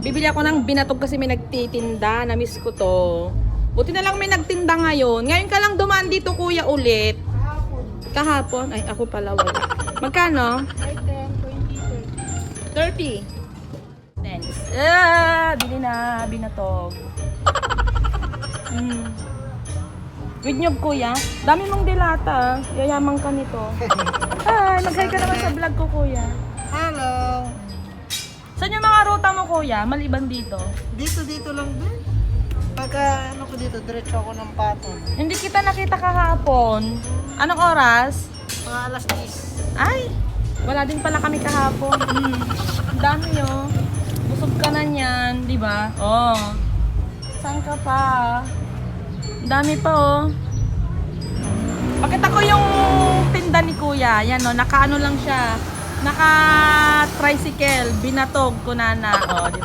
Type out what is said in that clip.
Bibili ako ng binatog kasi may nagtitinda. Na-miss ko to. Buti na lang may nagtinda ngayon. Ngayon ka lang dumaan dito kuya ulit. Kahapon? Ay, ako pala wala. Magkano? 30. Thanks. Bili na binatog. With nyog kuya. Dami mong dilata. Yayamang ka nito. Ay, mag-hi ka naman sa vlog ko kuya. Hello! Saan yung mga ruta mo kuya? Maliban dito. Dito lang din. Pagka ano ko dito, diretso ako ng patong. Hindi kita nakita kahapon. Anong oras? Mga alas 10. Ay, wala din pala kami kahapon. Ang dami oh. Busog ka na niyan, di ba? Oh. Saan ka pa? Ang dami pa oh. Pakita ko yung tinda ni kuya. Yan oh, nakaano lang siya. Naka tricycle, binatog kunana. Oh, di ba?